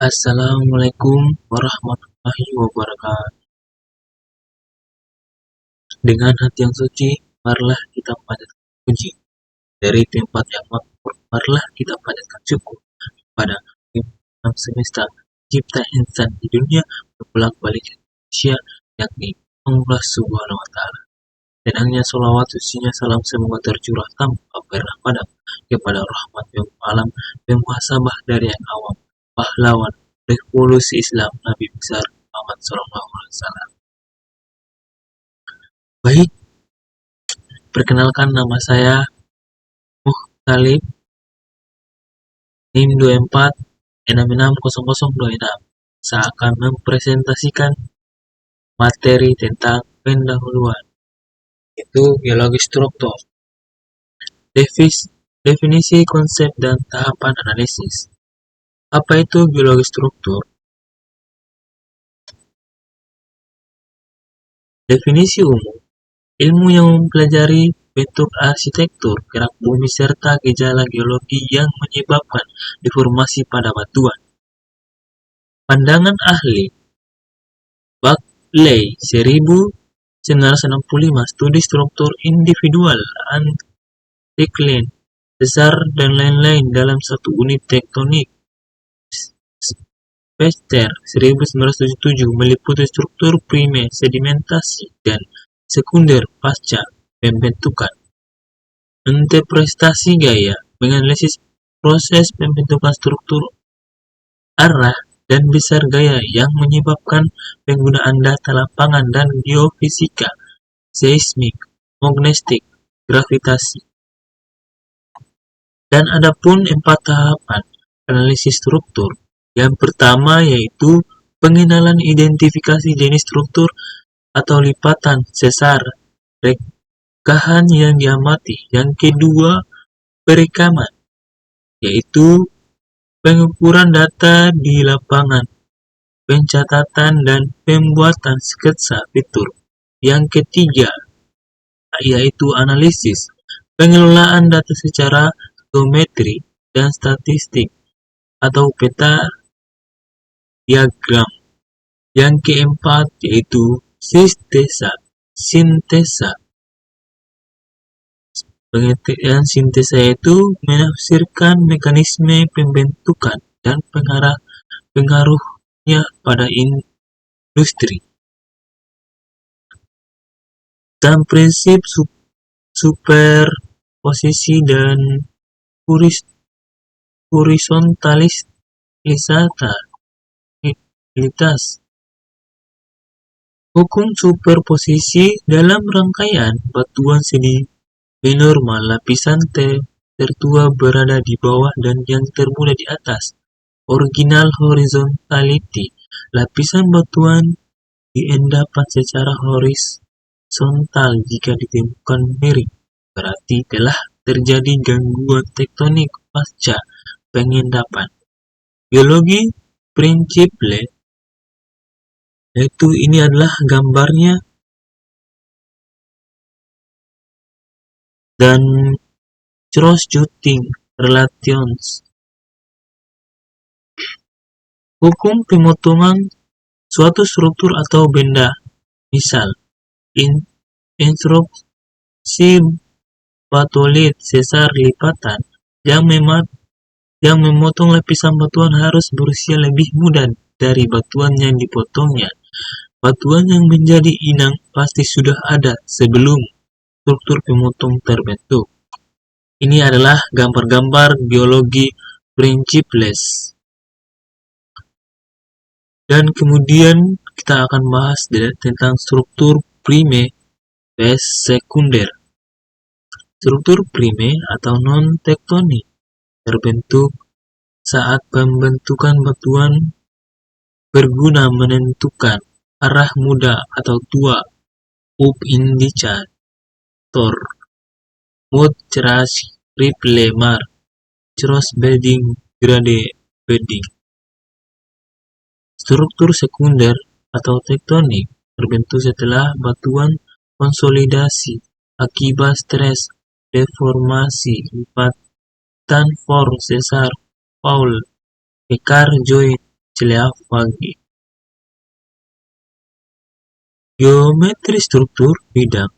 Assalamualaikum warahmatullahi wabarakatuh. Dengan hati yang suci, marilah kita panjatkan puji. Dari tempat yang makmur, marilah kita panjatkan syukur pada alam semesta, cipta insan di dunia, berbolak-balik manusia, yakni Allah Subhanahu wa Ta'ala. Tenangnya sholawat, sucinya salam, semoga tercurah tanpa pernah padam kepada rahmat yang alam, muhasabah dari yang awam, pahlawan revolusi Islam, Nabi besar Muhammad Sallallahu Alaihi Wasallam. Baik, perkenalkan nama saya Muhtalib, NIM 24660026. Saya akan mempresentasikan materi tentang pendahuluan, yaitu biologi struktur. Definisi, konsep, dan tahapan analisis. Apa itu biologi struktur? Definisi umum, ilmu yang mempelajari bentuk arsitektur, gerak bumi, serta gejala geologi yang menyebabkan deformasi pada batuan. Pandangan ahli Buckley 1965, studi struktur individual, antikline, sesar, dan lain-lain dalam satu unit tektonik. Specter 1977, meliputi struktur primer, sedimentasi, dan sekunder pasca pembentukan. Interpretasi gaya, menganalisis proses pembentukan struktur, arah, dan besar gaya yang menyebabkan penggunaan data lapangan dan geofisika, seismik, magnetik, gravitasi. Dan adapun 4 tahapan analisis struktur. Yang pertama yaitu pengenalan identifikasi jenis struktur atau lipatan sesar, rekahan yang diamati. Yang kedua, perekaman, yaitu pengukuran data di lapangan, pencatatan dan pembuatan sketsa fitur. Yang ketiga, yaitu analisis, pengelolaan data secara geometri dan statistik atau peta diagram. Yang keempat yaitu sintesa. Pengertian sintesa itu menafsirkan mekanisme pembentukan dan pengaruhnya pada industri. Dan prinsip superposisi dan horizontalitas. Hukum superposisi dalam rangkaian batuan sedimen-normal, lapisan tertua berada di bawah dan yang termuda di atas. Original horizontality, lapisan batuan di endapan secara horizontal jika ditemukan miring, berarti telah terjadi gangguan tektonik pasca pengendapan. Biologi principle, yaitu ini adalah gambarnya, dan cross-jutting relations. Hukum pemotongan suatu struktur atau benda, misal instruksi batolit, sesar lipatan, yang memotong lapisan batuan harus berusia lebih muda dari batuan yang dipotongnya. Batuan yang menjadi inang pasti sudah ada sebelum struktur pemotong terbentuk. Ini adalah gambar-gambar biologi principles. Dan kemudian kita akan bahas tentang struktur primer vs sekunder. Struktur primer atau non-tektonik terbentuk saat pembentukan batuan berguna menentukan arah muda atau tua, up indicator, mode cerasi, ripple mar, cross bedding, grade bedding. Struktur sekunder atau tektonik terbentuk setelah batuan konsolidasi akibat stres, deformasi, lipatan form, sesar, fault, ekar, joint, Scleavagy. Geometri struktur bidang.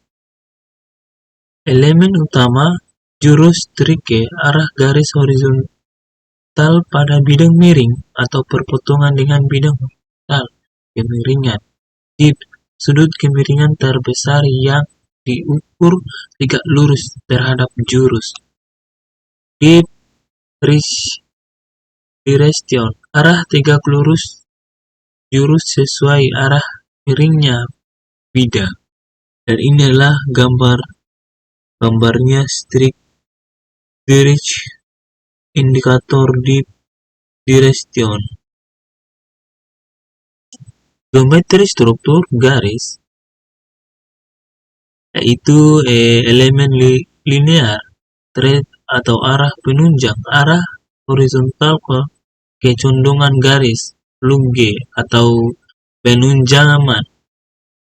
Elemen utama jurus trike arah garis horizontal pada bidang miring atau perpotongan dengan bidang horizontal kemiringan. Dip, sudut kemiringan terbesar yang diukur tegak lurus terhadap jurus. Dip, direction, arah tegak lurus jurus sesuai arah miringnya bidang. Dan inilah gambarnya strict direction indikator dip direction. Geometri struktur garis yaitu elemen linear, thread atau arah penunjang arah horizontal ke kecondongan garis, lunge atau penunjangan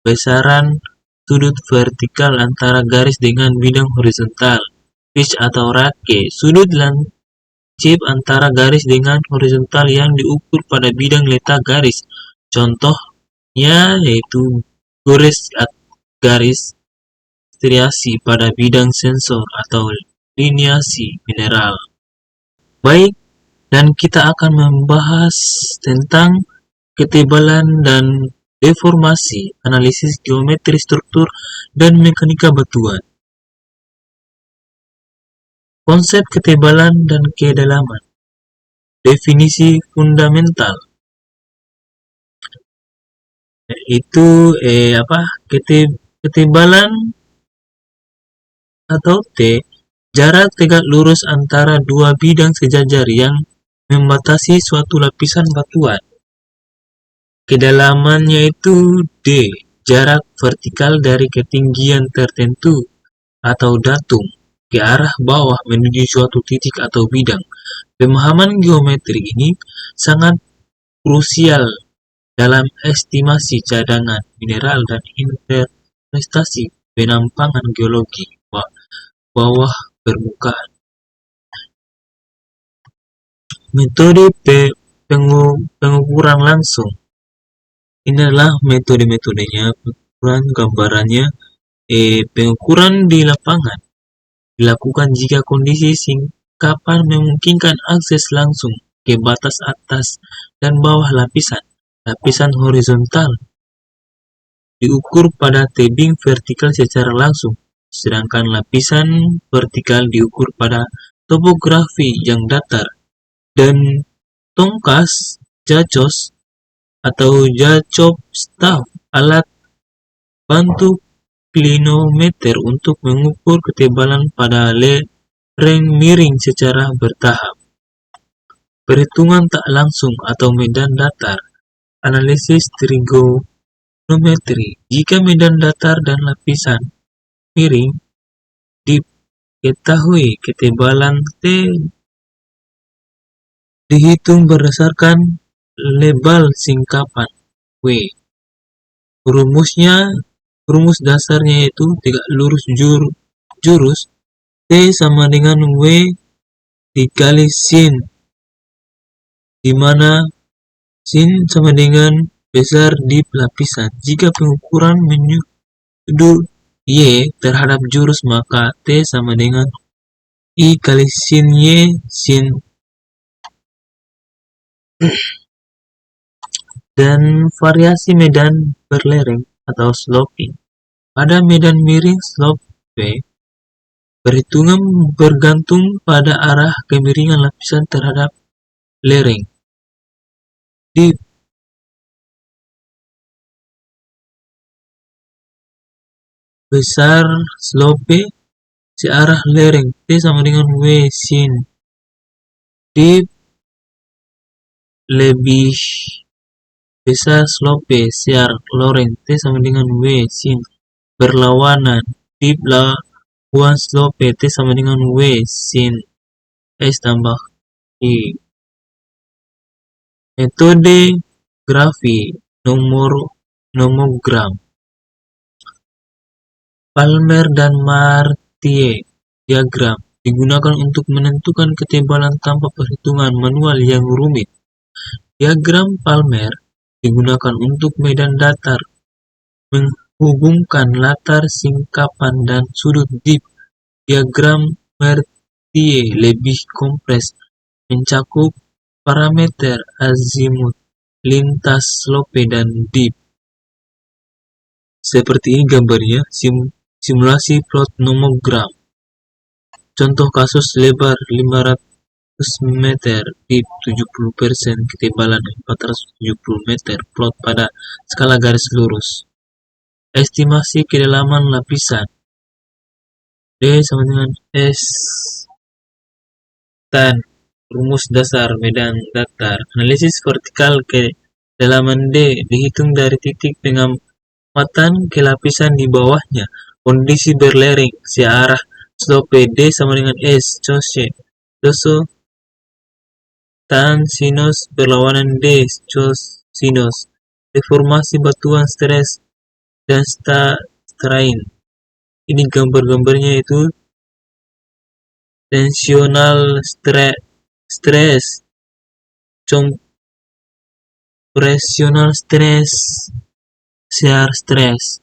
besaran sudut vertikal antara garis dengan bidang horizontal, pitch atau rake, sudut lancip antara garis dengan horizontal yang diukur pada bidang letak garis. Contohnya yaitu garis striasi pada bidang sensor atau liniasi mineral. Baik, dan kita akan membahas tentang ketebalan dan deformasi, analisis geometri struktur, dan mekanika batuan. Konsep ketebalan dan kedalaman. Definisi fundamental. Itu ketebalan atau T, jarak tegak lurus antara dua bidang sejajar yang membatasi suatu lapisan batuan. Kedalamannya itu D, jarak vertikal dari ketinggian tertentu atau datum ke arah bawah menuju suatu titik atau bidang. Pemahaman geometri ini sangat krusial dalam estimasi cadangan mineral dan interpretasi penampangan geologi bawah permukaan. Metode pengukuran langsung. Inilah metode-metodenya, pengukuran gambarannya. Pengukuran di lapangan dilakukan jika kondisi singkapan memungkinkan akses langsung ke batas atas dan bawah lapisan. Lapisan horizontal diukur pada tebing vertikal secara langsung, sedangkan lapisan vertikal diukur pada topografi yang datar. Dan tongkas, jacos, atau jacop staff, alat bantu klinometer untuk mengukur ketebalan pada lereng miring secara bertahap. Perhitungan tak langsung atau medan datar. Analisis trigonometri. Jika medan datar dan lapisan miring diketahui, ketebalan T dihitung berdasarkan label singkapan W. Rumus dasarnya yaitu tegak lurus jurus T sama dengan W dikali sin, di mana sin sama dengan besar dip lapisan. Jika pengukuran menyudut Y terhadap jurus, maka T sama dengan I kali sin Y sin. Dan variasi medan berlereng atau sloping. Pada medan miring slope perhitungan bergantung pada arah kemiringan lapisan terhadap lereng. Dip besar slope searah lereng T sama dengan W sin. Dip lebih besar slope searah lereng T sama dengan W sin. Berlawanan, dip lawan slope T sama dengan W sin S tambah I. Metode grafi nomogram. Palmer dan Martier diagram digunakan untuk menentukan ketebalan tanpa perhitungan manual yang rumit. Diagram Palmer digunakan untuk medan datar, menghubungkan latar singkapan dan sudut dip. Diagram Mertier lebih kompleks, mencakup parameter azimut, lintas, slope, dan dip. Seperti ini gambarnya, simulasi plot nomogram. Contoh kasus lebar 500 meter, dip 70%, ketebalan 470 meter, plot pada skala garis lurus. Estimasi kedalaman lapisan D sama dengan S tan. Rumus dasar medan datar. Analisis vertikal kedalaman D dihitung dari titik pengamatan ke lapisan di bawahnya. Kondisi berlereng searah, slope D sama dengan S coso tan sinus berlawanan D cos sinus. Deformasi batuan, stres dan strain. Ini gambar-gambarnya itu tensional stress, compressional stress, shear stress.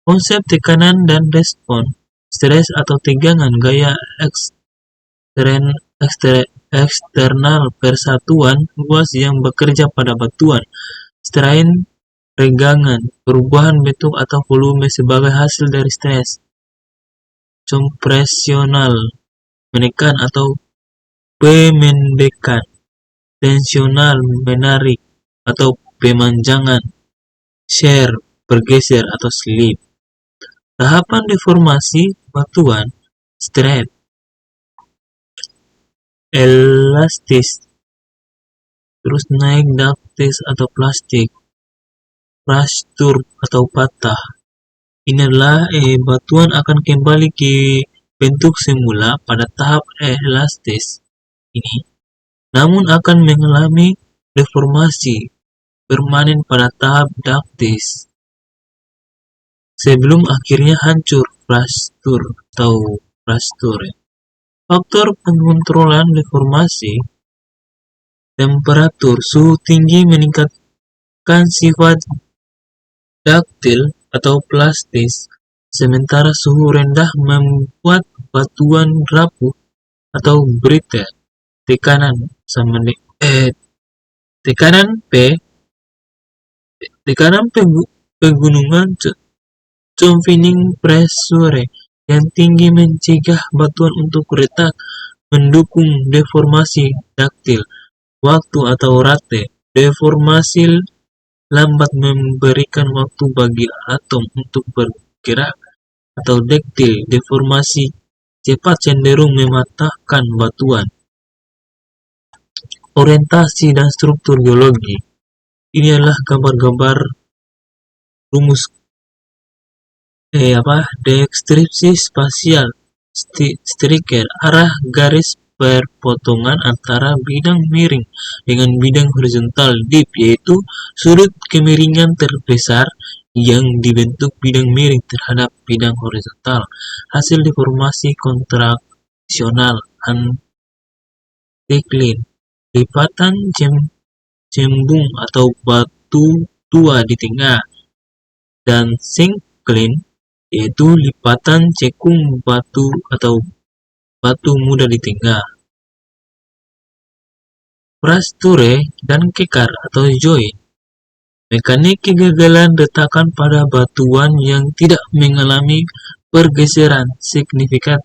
Konsep tekanan dan respon, stres atau tegangan gaya eksternal persatuan luas yang bekerja pada batuan. Strain, regangan, perubahan bentuk atau volume sebagai hasil dari stres. Compressional, menekan atau pemendekan. Tensional, menarik atau pemanjangan. Shear, bergeser atau slip. Tahapan deformasi batuan, strap, elastis, terus naik ductile atau plastik, fracture atau patah. Ini adalah batuan akan kembali ke bentuk semula pada tahap elastis ini, namun akan mengalami deformasi permanen pada tahap ductile sebelum akhirnya hancur, fracture atau fracture. Faktor pengontrolan deformasi, temperatur, suhu tinggi meningkatkan sifat ductile atau plastis, sementara suhu rendah membuat batuan rapuh atau brittle. Tekanan pegunungan confining pressure yang tinggi mencegah batuan untuk retak, mendukung deformasi ductile. Waktu atau rate, deformasi lambat memberikan waktu bagi atom untuk bergerak, atau ductile, deformasi cepat cenderung mematahkan batuan. Orientasi dan struktur geologi. Ini adalah gambar-gambar rumus deskripsi spasial striker, arah garis perpotongan antara bidang miring dengan bidang horizontal, dip, yaitu sudut kemiringan terbesar yang dibentuk bidang miring terhadap bidang horizontal. Hasil deformasi kontraksional, anticline, lipatan cembung atau batu tua di tengah, dan syncline, yaitu lipatan cekung batu atau batu muda di tengah. Fracture dan kekar atau joint, mekanik kegagalan retakan pada batuan yang tidak mengalami pergeseran signifikan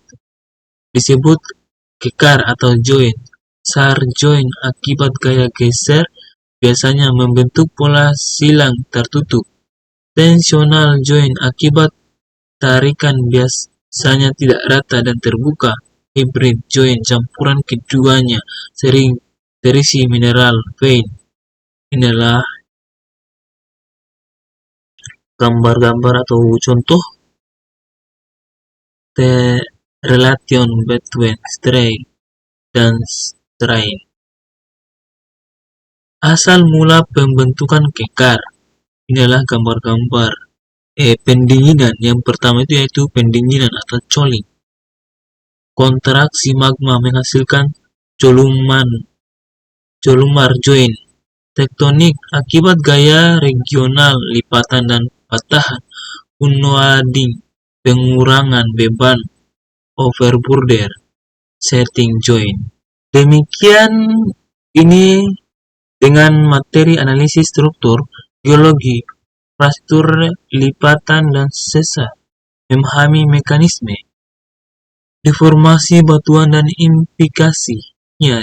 disebut kekar atau joint. Sar joint akibat gaya geser biasanya membentuk pola silang tertutup. Tensional joint akibat tarikan biasanya tidak rata dan terbuka. Hybrid joint, campuran keduanya, sering terisi mineral vein. Inilah gambar-gambar atau contoh relation between strain dan strain. Asal mula pembentukan kekar. Inilah gambar-gambar pendinginan. Yang pertama itu yaitu pendinginan atau cooling. Kontraksi magma menghasilkan columnar joint. tektonik akibat gaya regional, lipatan dan patahan, unloading, pengurangan beban, overburden, setting joint. Demikian ini dengan materi analisis struktur, geologi, struktur lipatan dan sesar, memahami mekanisme, deformasi batuan dan implikasinya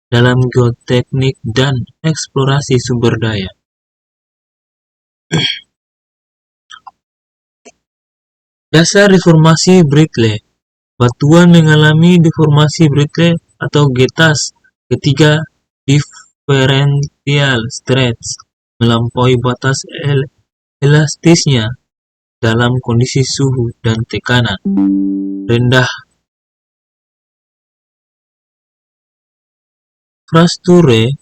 dalam geoteknik dan eksplorasi sumber daya. Dasar deformasi Brittle. Batuan mengalami deformasi Brittle atau getas ketika differential stretch melampaui batas elastisnya dalam kondisi suhu dan tekanan rendah. Fracturing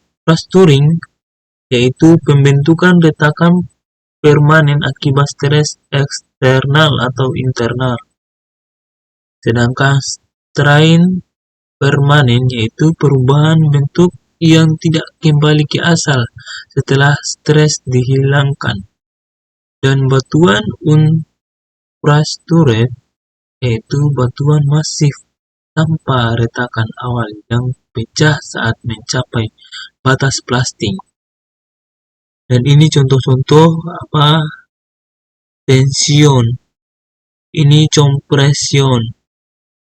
yaitu pembentukan retakan permanen akibat stres eksternal atau internal. Sedangkan strain permanen yaitu perubahan bentuk yang tidak kembali ke asal setelah stres dihilangkan. Dan batuan unfractured yaitu batuan masif tanpa retakan awal yang pecah saat mencapai batas plastik. Dan ini contoh-contoh tension, ini compression,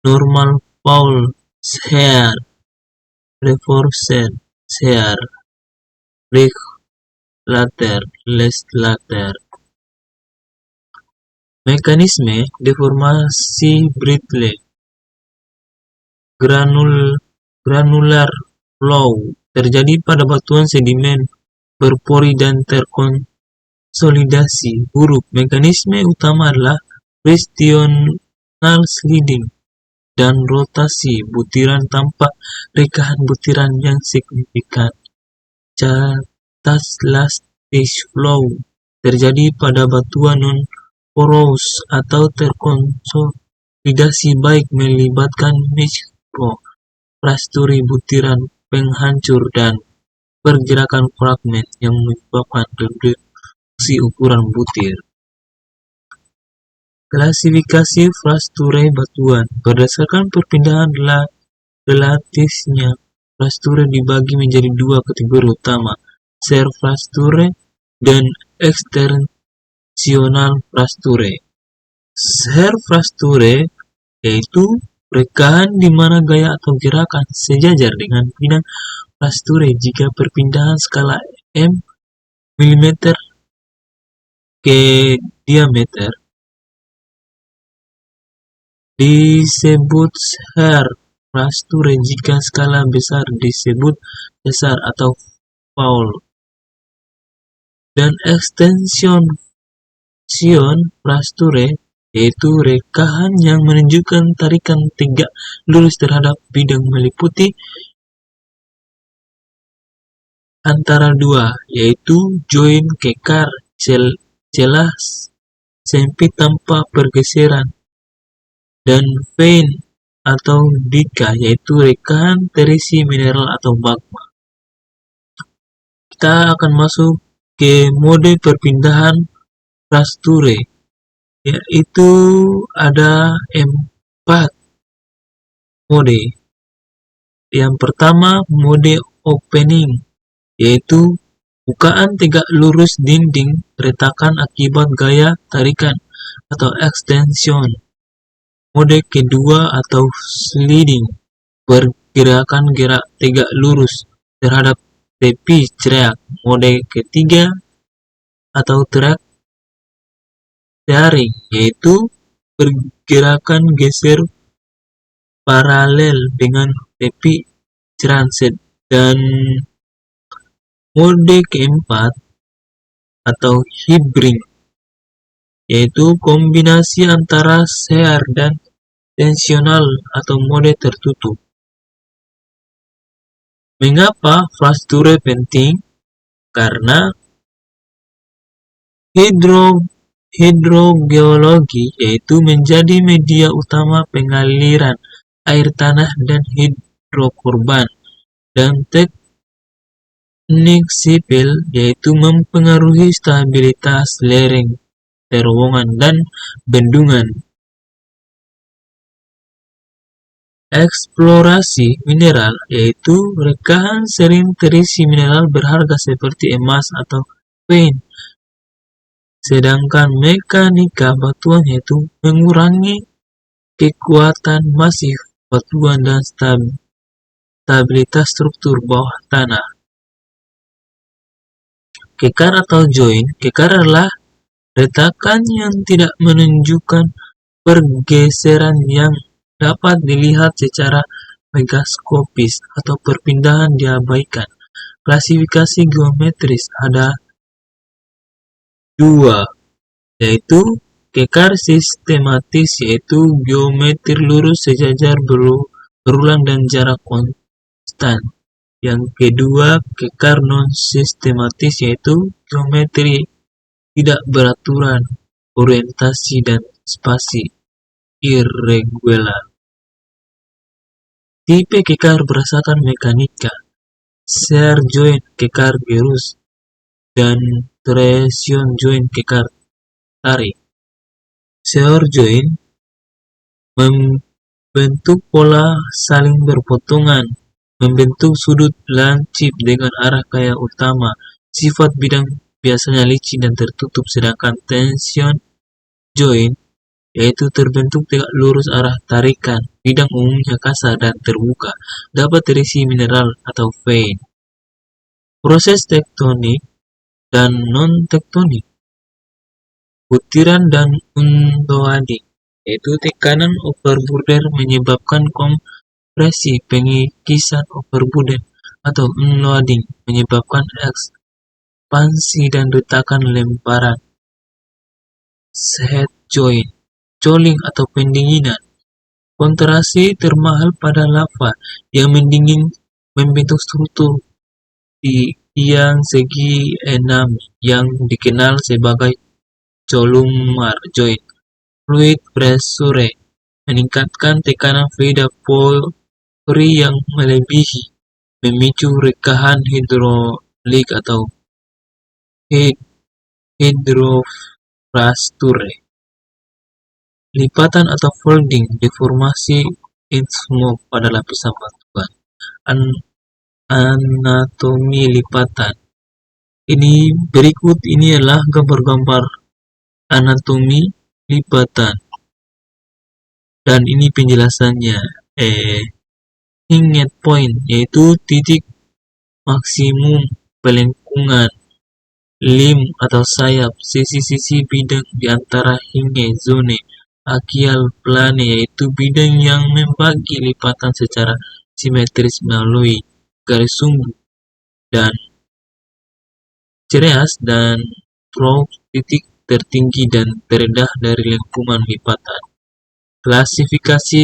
normal fault shear, reinforced shear, break later, less later. Mekanisme deformasi Brittle, granular flow terjadi pada batuan sedimen berpori dan terkonsolidasi buruk. Mekanisme utama adalah frictional sliding dan rotasi butiran tanpa rekahan butiran yang signifikan. Catastrophic flow terjadi pada batuan non-porous atau terkonsolidasi baik melibatkan mikro-fracture butiran penghancur dan pergerakan fragmen yang menyebabkan reduksi ukuran butir. Klasifikasi fracture batuan berdasarkan perpindahan relatifnya. Fracture dibagi menjadi dua kategori utama, shear fracture dan extensional fracture. Shear fracture yaitu rekahan di mana gaya atau gerakan sejajar dengan bidang fracture jika perpindahan skala mm ke diameter disebut shear fracture, jika skala besar disebut sesar atau fault. Dan extension fracture yaitu rekahan yang menunjukkan tarikan tegak lurus terhadap bidang meliputi antara dua, yaitu join kekar celah sempit tanpa pergeseran, dan vein atau dika yaitu rekahan terisi mineral atau magma. Kita akan masuk ke mode perpindahan fracture, yaitu ada 4 mode. Yang pertama, mode opening, yaitu bukaan tegak lurus dinding retakan akibat gaya tarikan atau extension. Mode kedua atau sliding, pergerakan gerak tegak lurus terhadap tepi track. Mode ketiga atau track steering, yaitu pergerakan geser paralel dengan tepi transit. Dan mode keempat atau hybrid, yaitu kombinasi antara shear dan tensional atau mode tertutup. Mengapa fracture penting? Karena hidrogeologi yaitu menjadi media utama pengaliran air tanah dan hidrokarban, dan Teknik sipil yaitu mempengaruhi stabilitas lereng, terowongan, dan bendungan. Eksplorasi mineral yaitu rekahan sering terisi mineral berharga seperti emas atau vein. Sedangkan mekanika batuan yaitu mengurangi kekuatan masif batuan dan stabilitas struktur bawah tanah. Kekar atau join, kekar adalah retakan yang tidak menunjukkan pergeseran yang dapat dilihat secara mikroskopis atau perpindahan diabaikan. Klasifikasi geometris ada dua, yaitu kekar sistematis, yaitu geometri lurus sejajar berulang dan jarak konstan. Yang kedua, kekar non-sistematis, yaitu geometri tidak beraturan, orientasi, dan spasi irregular. Tipe kekar berdasarkan mekanika, shear joint kekar gerus, dan torsion joint kekar tarik. Shear joint membentuk pola saling berpotongan, membentuk sudut lancip dengan arah kaya utama. Sifat bidang biasanya licin dan tertutup, sedangkan tension joint yaitu terbentuk tegak lurus arah tarikan. Bidang umumnya kasar dan terbuka, dapat terisi mineral atau vein. Proses tektonik dan non-tektonik, butiran dan unloading, yaitu tekanan overburden menyebabkan kompresi, pengikisan overburden, atau unloading menyebabkan ekspansi dan retakan lemparan. Head joint, cooling atau pendinginan, kontraksi termahal pada lava yang mendingin membentuk struktur di tiang segi 6 yang dikenal sebagai columnar joint. Fluid pressure, meningkatkan tekanan fluida pori yang melebihi, memicu rekahan hidrolik atau hydrofracture. Lipatan atau folding, deformasi smoke pada lapisan batuan. Anatomi lipatan. Berikut ini adalah gambar-gambar anatomi lipatan. Dan ini penjelasannya. Hinge point yaitu titik maksimum pelengkungan limb atau sayap, sisi-sisi bidang di antara hinge, zone axial plane yaitu bidang yang membagi lipatan secara simetris melalui garis sumbu, dan cereas dan trough, titik tertinggi dan terendah dari lengkungan lipatan. Klasifikasi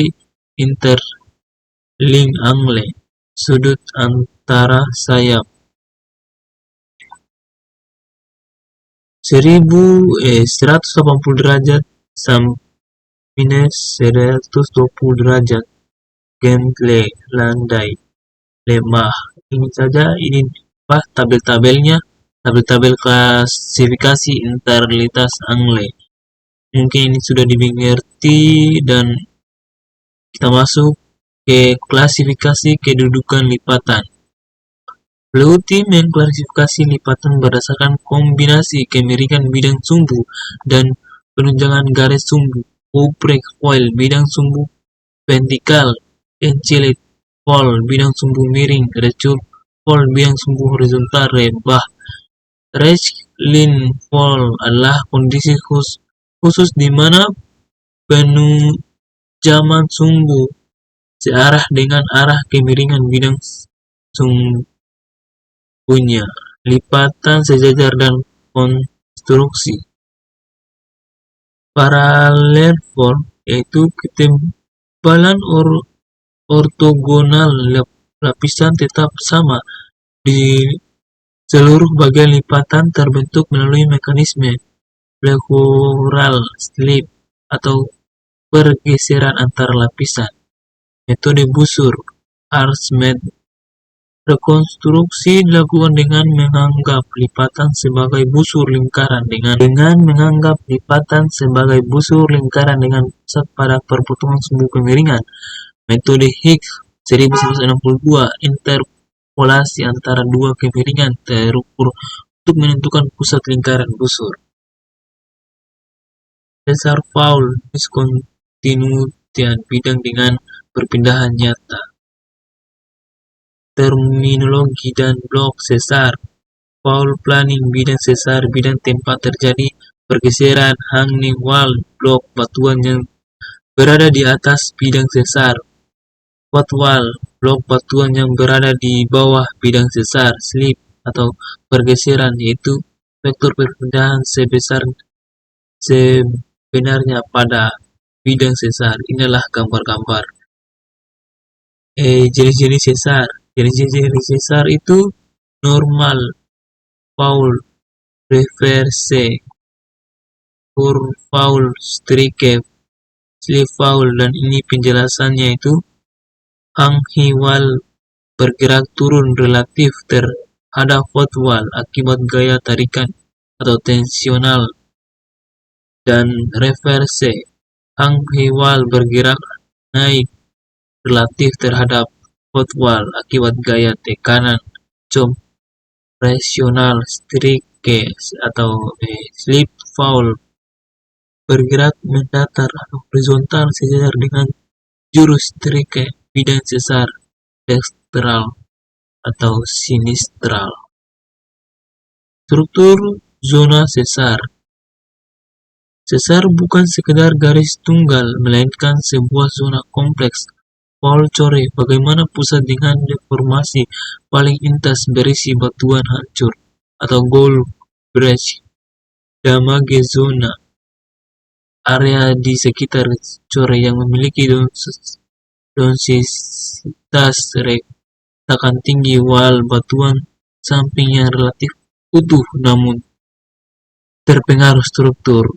interlink angle, sudut antara sayap. 180 derajat sampai minus 120 derajat. Gentle, landai, lemah. Ini saja, ini tabel-tabelnya, tabel-tabel klasifikasi interlitas angle. Mungkin ini sudah dimengerti, dan kita masuk ke klasifikasi kedudukan lipatan. Flutie mengklasifikasi lipatan berdasarkan kombinasi kemiringan bidang sumbu dan penunjangan garis sumbu. Oprek foil, bidang sumbu vertikal. Encelet foil, bidang sumbu miring. Recurve foil, bidang sumbu horizontal rebah. Recline foil adalah kondisi khusus di mana penunjaman sumbu searah dengan arah kemiringan bidang sumbunya. Lipatan sejajar dan konstruksi. Parallel form yaitu ketebalan ortogonal, lapisan tetap sama di seluruh bagian lipatan terbentuk melalui mekanisme pleural slip atau pergeseran antar lapisan. Metode busur, Archimedes Rekonstruksi dilakukan dengan menganggap lipatan sebagai busur lingkaran dengan menganggap lipatan sebagai busur lingkaran dengan pusat pada perpotongan sumbu kemiringan. Metode Higgs 1962, interpolasi antara dua kemiringan terukur untuk menentukan pusat lingkaran busur. César-Paul discontinuitan bidang dengan perpindahan nyata. Terminologi dan blok César Paul planning bidang César bidang tempat terjadi pergeseran hanging wall blok batuan yang berada di atas bidang César. Quad wall blok batuan yang berada di bawah bidang César. Slip atau pergeseran yaitu vektor perpindahan sebenarnya pada bidang César. Inilah gambar-gambar jenis-jenis César. Jenis-jenis César itu normal, Paul, reverse, curve Paul, strike, slip Paul, dan ini penjelasannya itu hanging wall bergerak turun relatif terhadap quad wall akibat gaya tarikan atau tensional, dan reverse hanging wall bergerak naik relatif terhadap quad wall akibat gaya tekanan compressional. Strike atau slip fall bergerak mendatar atau horizontal sejajar dengan jurus strike bidang César dextral atau sinistral. Struktur zona César. César bukan sekedar garis tunggal, melainkan sebuah zona kompleks. Paul core bagaimana pusat dengan deformasi paling intas berisi batuan hancur atau gold bridge damage zona, area di sekitar core yang memiliki densitas retakan tinggi wall batuan samping yang relatif utuh namun terpengaruh struktur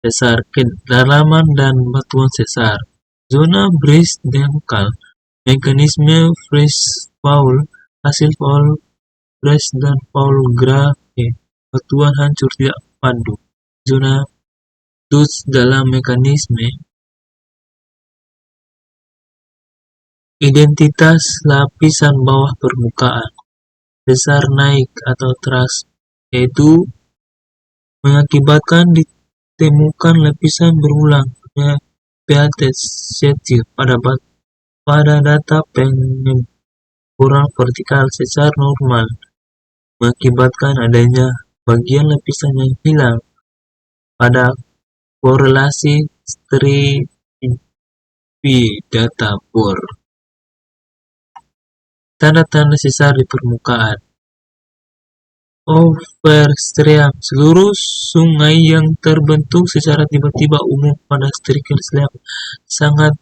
César, kedalaman dan batuan César. Zona brace dangkal, mekanisme freeze fall, hasil fall brace dan fall grave, batuan hancur tidak padu. Zona Dutch dalam mekanisme identitas lapisan bawah permukaan. César naik atau thrust, yaitu mengakibatkan ditemukan lapisan berulang PAT-setil pada data pengeboran vertikal. César normal mengakibatkan adanya bagian lapisan yang hilang pada korelasi stratigraphy data bor. Tanda-tanda César di permukaan. Overstream, seluruh sungai yang terbentuk secara tiba-tiba umum pada striker slab. Sangat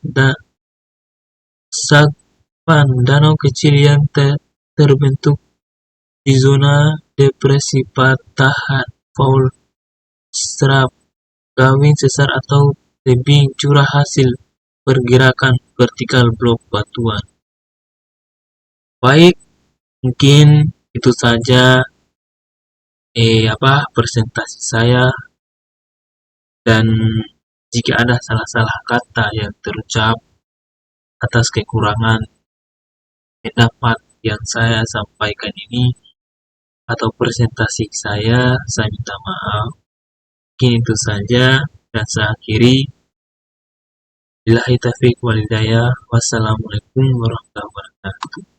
Sagpan, danau kecil yang terbentuk di zona depresi patahan fault strap, gawing César atau tebing curah hasil pergerakan vertikal blok batuan. Baik, mungkin itu saja presentasi saya, dan jika ada salah-salah kata yang terucap atas kekurangan pendapat yang saya sampaikan ini atau presentasi saya minta maaf. Mungkin itu saja dan saya akhiri. Billahi taufiq wal hidayah. Wassalamualaikum warahmatullahi wabarakatuh.